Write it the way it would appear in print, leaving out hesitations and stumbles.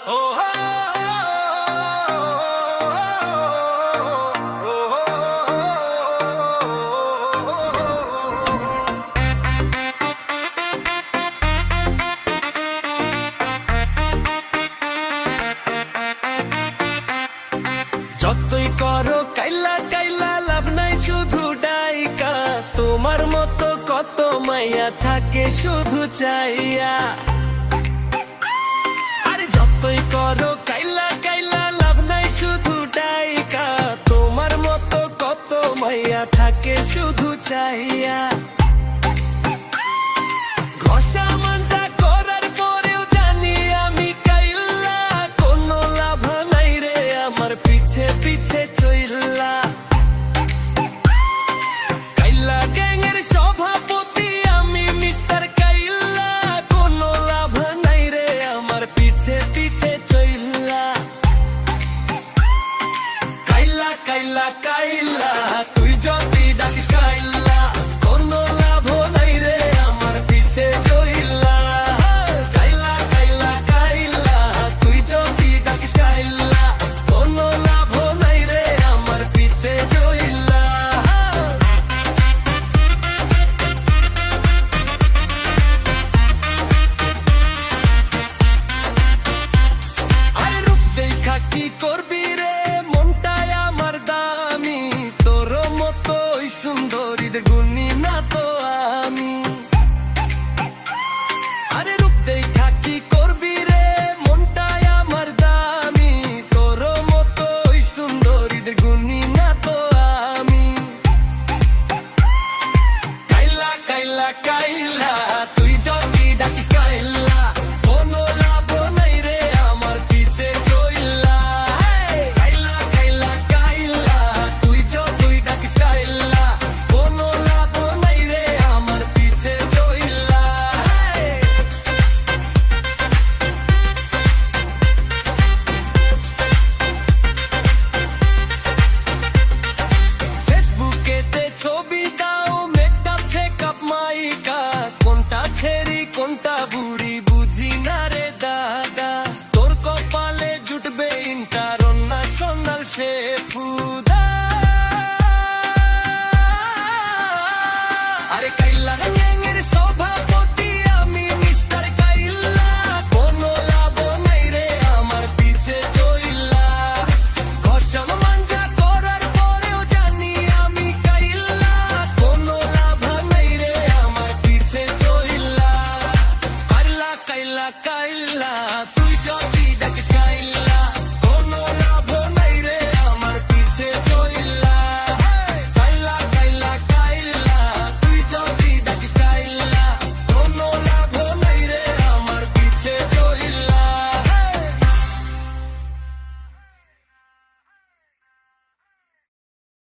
যতই করো কাইলা কাইলা লাভ নাই শুধু ডাইকা, তোমার মতো কত মাইয়া থাকে শুধু চাইয়া। আরে যতই করো কাইলা কাইলা লাভ নাই শুধু ডাইকা, তোমার মতো কত মাইয়া থাকে শুধু চাইয়া। ঘষা মাঞ্জা করার পরেও জানি আমি কাইল্লা, কোনো লাভ নাই রে আমার পিছে পিছে চইল্লা। কাইল্লা গ্যাংয়ের সভাপতি আমি মিস্টার কাইল্লা, কোনো লাভ নাই রে আমার পিছে পিছে চইল্লা। কাইল্লা কাইল্লা কাইল্লা তুই যদি ডাকিস কাইল্লা, কোনো লাভ নাই রে আমার পিছে চইল্লা। কাইল্লা কাইল্লা কাইল্লা তুই যদি ডাকিস কাইল্লা, কোনো লাভ নাই রে আমার পিছে চইল্লা। আরে রূপ দেখা কি করবি রে, মনটাই আমার দামি, তোর মতোই সুন্দরীদের গুণী না তো আমি। আরে রূপ দেখা কি করবি রে, মনটাই আমার দামি, তোর মতোই সুন্দরীদের গুণী না তো আমি। কাইল্লা কাইল্লা কাইল্লা তুই যদি ডাকিস কাইল্লা, কোনো লাভ নাই রে আমার পিছে চইল্লা। কাইল্লা কাইল্লা কাইল্লা তুই যদি ডাকিস কাইল্লা, কোনো লাভ নাই রে আমার পিছে চইল্লা। ফেসবুকেতে ছবি দাও মেকআপ চেকআপ মাইকা, কোনটা ছেড়ি কোনটা বুড়ি বুঝি না রে দাদা। তোর কপালে জুটবে ইন্টারন্যাশনাল শেফুদা। আরে কাইল্লা গ্যাংয়ের সভাপতি আমি মিস্টার কাইল্লা, কোনো লাভ নাই রে আমার পিছে চইল্লা। ঘষা মাঞ্জা করার পরেও জানি আমি কাইল্লা, কোনো লাভ নাই রে আমার পিছে চইল্লা। কাইল্লা কাইল্লা কাইল্লা তুই যদি